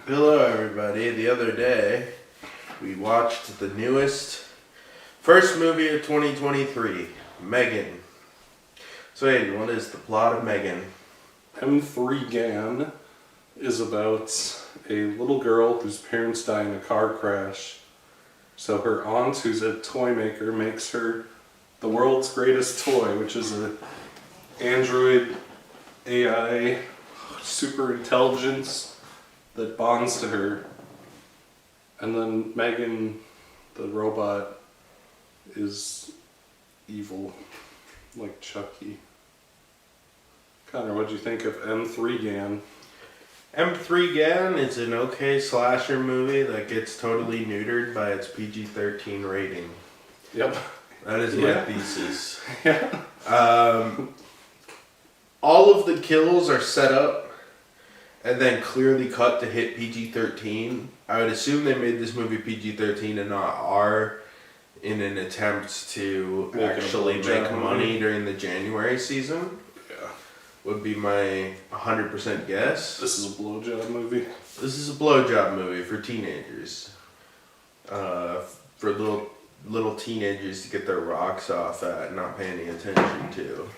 Hello, everybody. The other day, we watched the first movie of 2023, M3GAN. So, Aiden, what is the plot of M3GAN? M3GAN is about a little girl whose parents die in a car crash. So her aunt, who's a toy maker, makes her the world's greatest toy, which is an android AI super intelligence that bonds to her. And then M3GAN, the robot, is evil, like Chucky. Connor, what'd you think of M3GAN? M3GAN is an okay slasher movie that gets totally neutered by its PG-13 rating. Yep. That is my thesis. Yeah. All of the kills are set up and then clearly cut to hit PG-13. I would assume they made this movie PG-13 and not R in an attempt to actually make money during the January season. Yeah. Would be my 100% guess. This is a blowjob movie. This is a blowjob movie for teenagers. For little teenagers to get their rocks off at, not paying any attention to.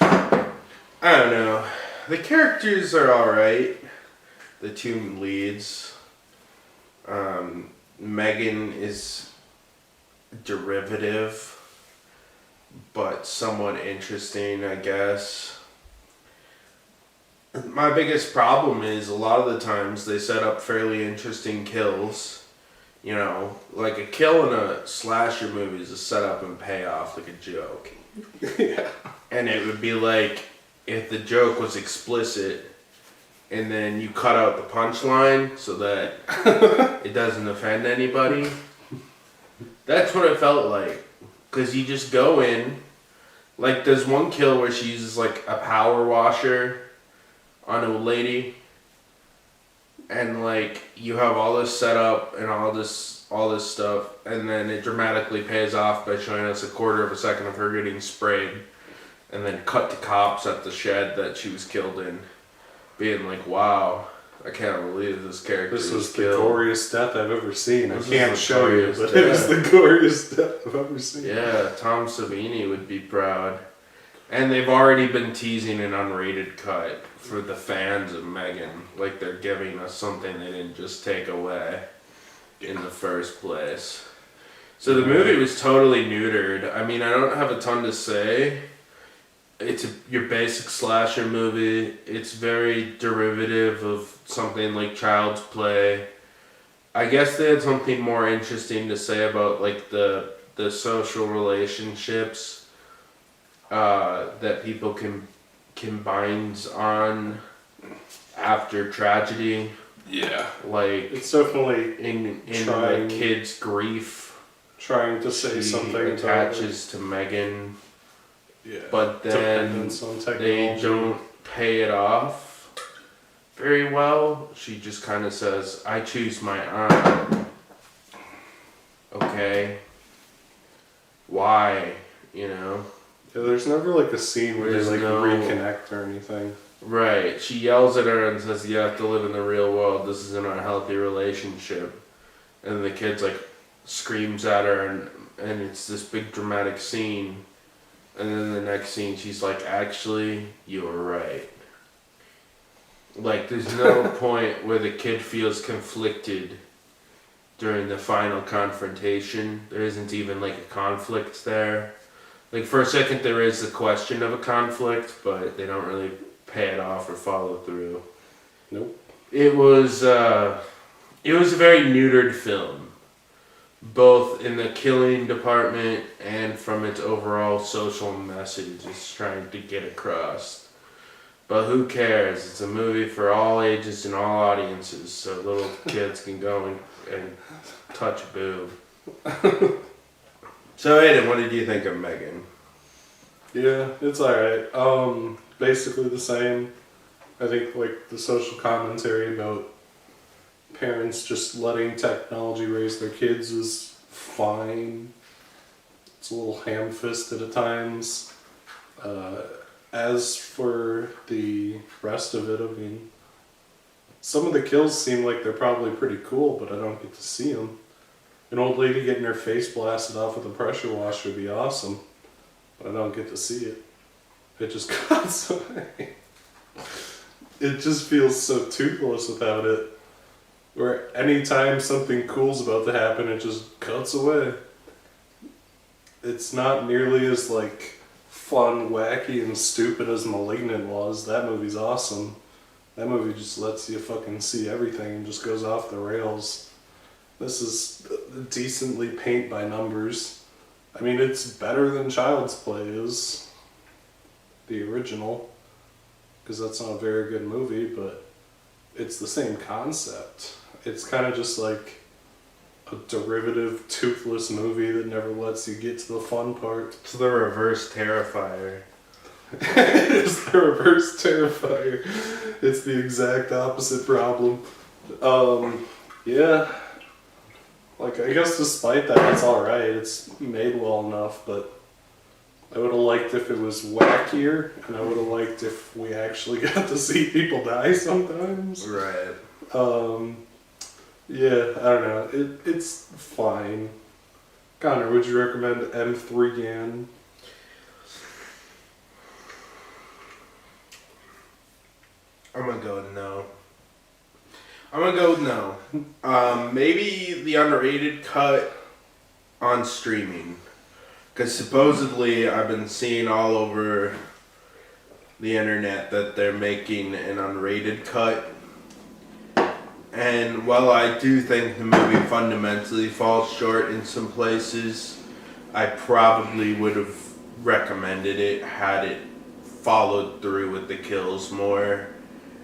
I don't know. The characters are alright. The two leads. M3GAN is derivative, but somewhat interesting, I guess. My biggest problem is a lot of the times they set up fairly interesting kills. You know, like a kill in a slasher movie is a setup and payoff, like a joke. Yeah. And it would be like if the joke was explicit and then you cut out the punchline so that it doesn't offend anybody. That's what it felt like. Because you just go in, like there's one kill where she uses like a power washer on a lady, and like you have all this setup and all this stuff, and then it dramatically pays off by showing us a quarter of a second of her getting sprayed, and then cut to cops at the shed that she was killed in, being like, "Wow, I can't believe this character This was the killed." goriest death I've ever seen. This I can't is the show you, goriest but death. it was the goriest death I've ever seen. Yeah, Tom Savini would be proud. And they've already been teasing an unrated cut for the fans of M3GAN. Like they're giving us something they didn't just take away in the first place. So the movie was totally neutered. I mean, I don't have a ton to say. It's your basic slasher movie. It's very derivative of something like Child's Play. I guess they had something more interesting to say about like the social relationships that people can bind on after tragedy. Yeah. Like It's definitely in trying- the kid's grief, trying to say she something attaches to M3GAN, yeah. but then Dependence on they technology. don't pay it off very well. She just kind of says, "I choose my aunt." Okay. Why? You know? Yeah, there's never like a scene where There's they like no- reconnect or anything. Right. She yells at her and says, "You have to live in the real world. This isn't a healthy relationship." And the kid's like screams at her, and it's this big dramatic scene. And then the next scene, she's like, "Actually, you were right." Like, there's no point where the kid feels conflicted during the final confrontation. There isn't even like a conflict there. Like, for a second there is the question of a conflict, but they don't really pay it off or follow through. Nope. It was a very neutered film, both in the killing department and from its overall social message it's trying to get across. But who cares? It's a movie for all ages and all audiences, so little kids can go and touch a boob. So Aiden, what did you think of M3GAN? Yeah, it's alright. Basically the same. I think like the social commentary about parents just letting technology raise their kids is fine. It's a little ham-fisted at times. As for the rest of it, I mean, some of the kills seem like they're probably pretty cool, but I don't get to see them. An old lady getting her face blasted off with a pressure washer would be awesome, but I don't get to see it. It just cuts away. It just feels so toothless without it. Where anytime something cool's about to happen, it just cuts away. It's not nearly as like fun, wacky, and stupid as Malignant was. That movie's awesome. That movie just lets you fucking see everything and just goes off the rails. This is decently paint by numbers. I mean, it's better than Child's Play is, the original, because that's not a very good movie, but it's the same concept. It's kind of just like a derivative, toothless movie that never lets you get to the fun part. It's the reverse Terrifier. It's the reverse Terrifier. It's the exact opposite problem. Yeah. Like, I guess despite that, it's alright. It's made well enough, but I would have liked if it was wackier, and I would have liked if we actually got to see people die sometimes. Right. Yeah, I don't know. It's fine. Connor, would you recommend M3GAN? I'm gonna go with no. I'm gonna go with no. Maybe the underrated cut on streaming. Because supposedly I've been seeing all over the internet that they're making an unrated cut. And while I do think the movie fundamentally falls short in some places, I probably would have recommended it had it followed through with the kills more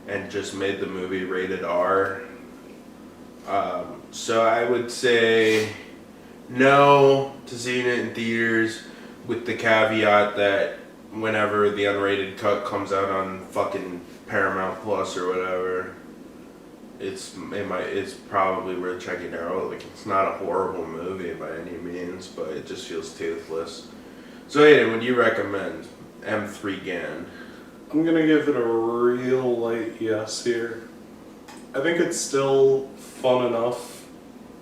and just made the movie rated R. So I would say no to seeing it in theaters, with the caveat that whenever the unrated cut comes out on fucking Paramount Plus or whatever, it's probably worth checking out. Like, it's not a horrible movie by any means, but it just feels toothless. So Aiden, would you recommend M3GAN? I'm gonna give it a real light yes here. I think it's still fun enough,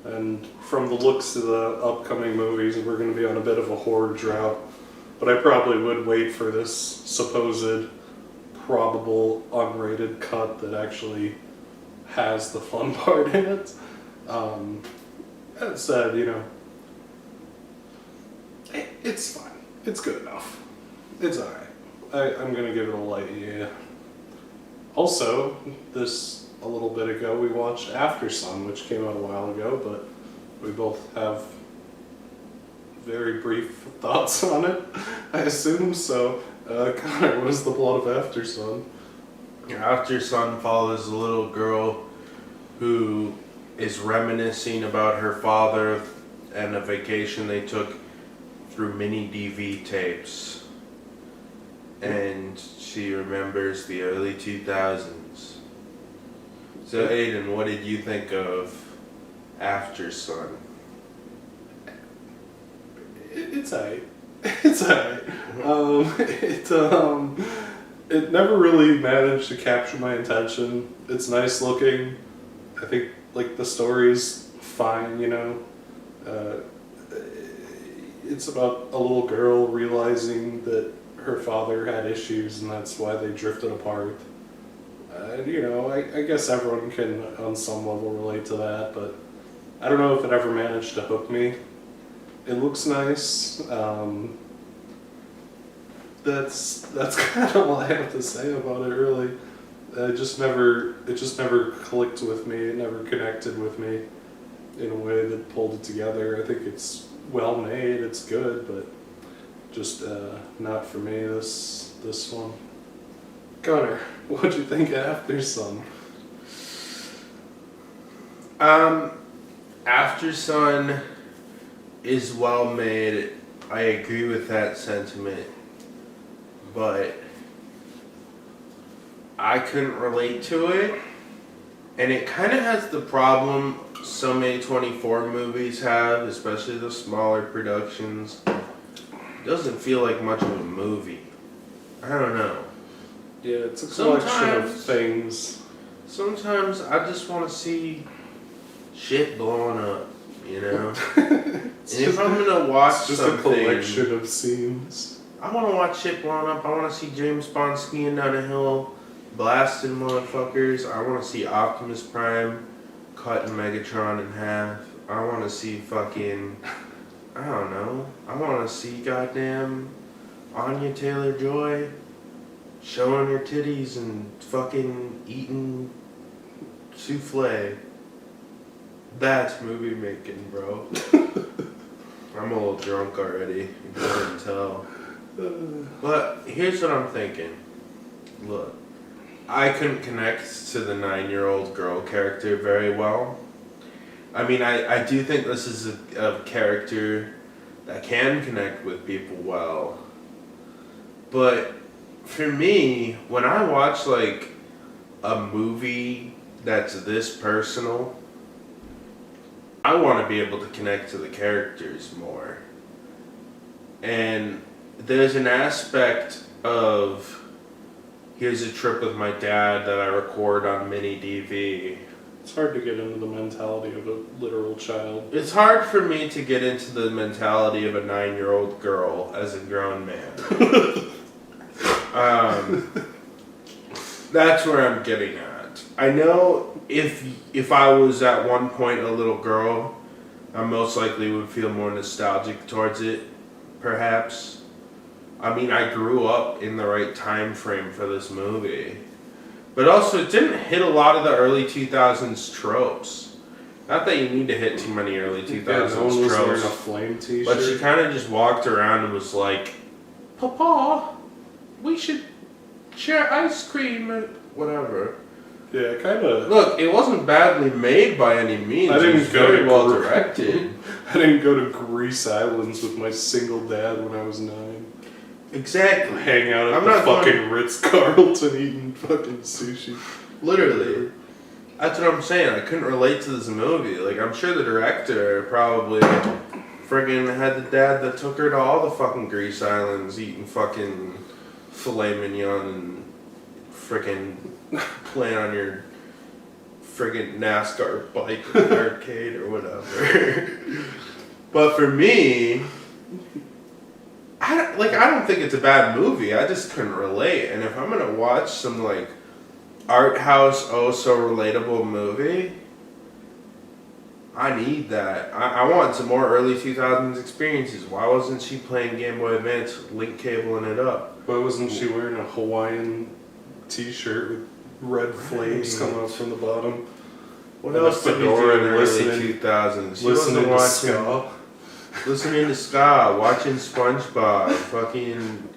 and from the looks of the upcoming movies, we're gonna be on a bit of a horror drought. But I probably would wait for this supposed probable unrated cut that actually has the fun part in it. That said, you know, it's fine. It's good enough. It's alright. I'm gonna give it a light yeah. Also, a little bit ago, we watched AFTERSUN, which came out a while ago, but we both have very brief thoughts on it, I assume. So, Connor, what is the plot of AFTERSUN? AFTERSUN follows a little girl who is reminiscing about her father and a vacation they took through mini DV tapes. And she remembers the early 2000s. So Aiden, what did you think of AFTERSUN? It's alright. It's alright. It never really managed to capture my attention. It's nice looking. I think like the story's fine, you know. It's about a little girl realizing that her father had issues and that's why they drifted apart. You know, I guess everyone can on some level relate to that, but I don't know if it ever managed to hook me. It looks nice. That's kind of all I have to say about it, really. It just never clicked with me. It never connected with me in a way that pulled it together. I think it's well made. It's good, but just not for me. This one. Connor, what'd you think of AFTERSUN? AFTERSUN is well made. I agree with that sentiment, but I couldn't relate to it, and it kind of has the problem so many 24 movies have, especially the smaller productions. It doesn't feel like much of a movie. I don't know. Yeah, it's a collection of things. Sometimes I just want to see shit blowing up, you know? And if I'm gonna watch It's just something, a collection of scenes. I want to watch shit blowing up. I want to see James Bond skiing down a hill, blasting motherfuckers. I want to see Optimus Prime cutting Megatron in half. I want to see fucking, I don't know. I want to see goddamn Anya Taylor-Joy showing her titties and fucking eating souffle. That's movie making, bro. I'm a little drunk already. You couldn't tell. But here's what I'm thinking. Look, I couldn't connect to the 9-year-old girl character very well. I mean, I do think this is a character that can connect with people well. But for me, when I watch like a movie that's this personal, I want to be able to connect to the characters more. And there's an aspect of, here's a trip with my dad that I record on mini DV. It's hard to get into the mentality of a literal child. It's hard for me to get into the mentality of a 9-year-old girl as a grown man. That's where I'm getting at. I know if I was at one point a little girl, I most likely would feel more nostalgic towards it, perhaps. I mean, I grew up in the right time frame for this movie. But also, it didn't hit a lot of the early 2000s tropes. Not that you need to hit too many early 2000s no one was wearing a tropes. flame t-shirt. But she kind of just walked around and was like, Papa, we should share ice cream or whatever. Yeah, kind of. Look, it wasn't badly made by any means. I didn't it was go very to well Gre- directed. I didn't go to Greece Islands with my single dad when I was 9. Exactly. Hang out at I'm the not going- fucking Ritz-Carlton eating fucking sushi. Literally. That's what I'm saying. I couldn't relate to this movie. Like, I'm sure the director probably friggin' had the dad that took her to all the fucking Greece Islands eating fucking filet mignon and friggin' playing on your friggin' NASCAR bike at the arcade or whatever. But for me, I don't think it's a bad movie. I just couldn't relate. And if I'm gonna watch some like art house, oh so relatable movie, I need that. I want some more early 2000s experiences. Why wasn't she playing Game Boy Advance, link cabling it up? Why wasn't she wearing a Hawaiian t-shirt with red flames coming up from the bottom? What And else a did we do in fedora the and early 2000s? She Listening wasn't to ska. listening to ska, watching SpongeBob, fucking,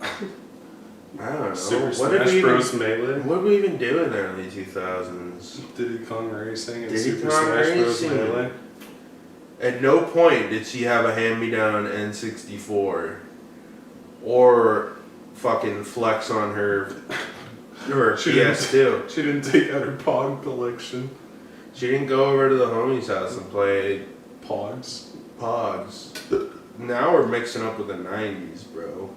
I don't know. Super What Smash did we Bros. even, Melee. what did we even do in the early 2000s? Diddy Kong Racing and Diddy Super Kong Smash Bros. Racing. Melee. At no point did she have a hand-me-down N64 or fucking flex on her PS2. She didn't take out her Pog collection. She didn't go over to the homie's house and play Pogs. Pogs. Now we're mixing up with the 90s, bro.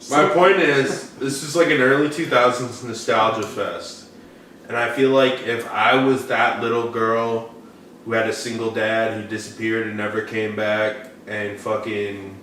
My point is, this is like an early 2000s nostalgia fest. And I feel like if I was that little girl who had a single dad who disappeared and never came back and fucking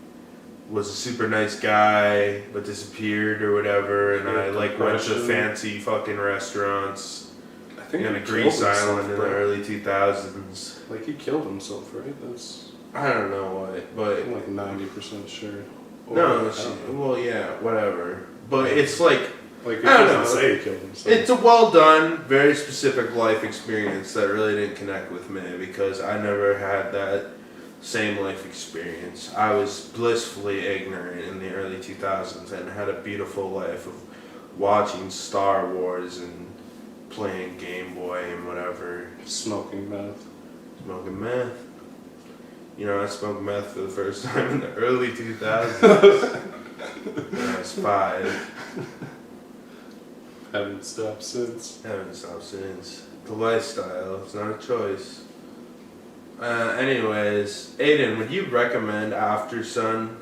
was a super nice guy but disappeared or whatever, and I like went to fancy fucking restaurants I think in a he Greece killed himself, island in the bro. early 2000s. Like he killed himself, right? That's I don't know what, but I'm like 90% sure. Or, no, I don't know. well, yeah, whatever. But it's like, Like it I don't doesn't know. say he killed himself. it's a well done, very specific life experience that really didn't connect with me because I never had that same life experience. I was blissfully ignorant in the early 2000s and had a beautiful life of watching Star Wars and playing Game Boy and whatever, Smoking meth. smoking meth. You know, I smoked meth for the first time in the early 2000s. When I was 5. Haven't stopped since. Haven't stopped since. The lifestyle, it's not a choice. Anyways, Aiden, would you recommend AFTERSUN?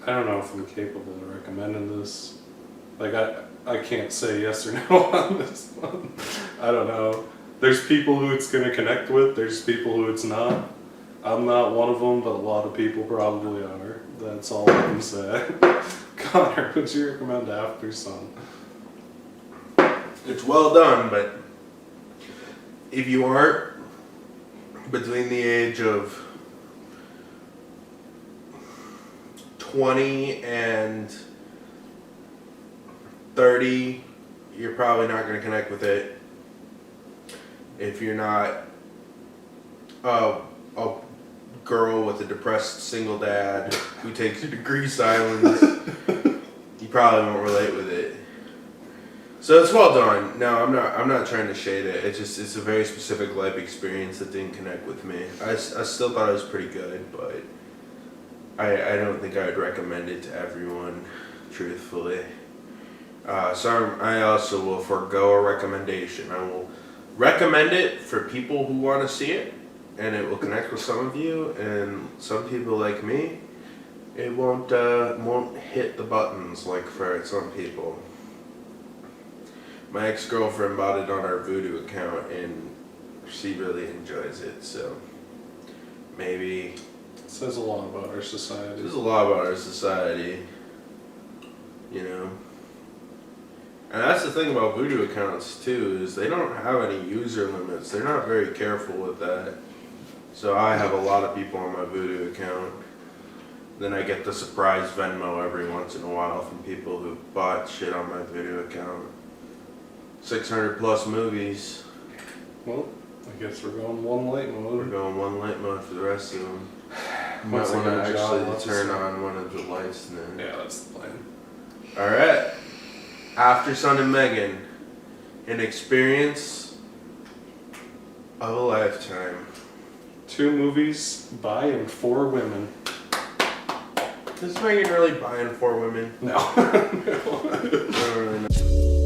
I don't know if I'm capable of recommending this. Like I can't say yes or no on this one. I don't know. There's people who it's gonna connect with. There's people who it's not. I'm not one of them, but a lot of people probably are. That's all I can say. Connor, would you recommend AFTERSUN? It's well done, but if you aren't between the age of 20 and 30, you're probably not going to connect with it. If you're not a girl with a depressed single dad who takes a degree silence, you probably won't relate with it. So it's well done. No, I'm not trying to shade it. It's a very specific life experience that didn't connect with me. I still thought it was pretty good, but I don't think I would recommend it to everyone, truthfully. So I also will forego a recommendation. I will recommend it for people who want to see it, and it will connect with some of you, and some people like me, it won't hit the buttons like for some people. My ex-girlfriend bought it on our Voodoo account, and she really enjoys it, so maybe... It says a lot about our society. There's a lot about our society, you know. And that's the thing about Voodoo accounts too, is they don't have any user limits. They're not very careful with that. So I have a lot of people on my Voodoo account. Then I get the surprise Venmo every once in a while from people who bought shit on my Voodoo account. 600 plus movies. Well, I guess we're going one light mode. We're going one light mode for the rest of them. You might Once want to again, John, actually let's turn just- on one of the lights then. Yeah, that's the plan. Alright. AFTERSUN and M3GAN. An experience of a lifetime. 2 movies by and for women. Is M3GAN really buying for women? No. I don't really know.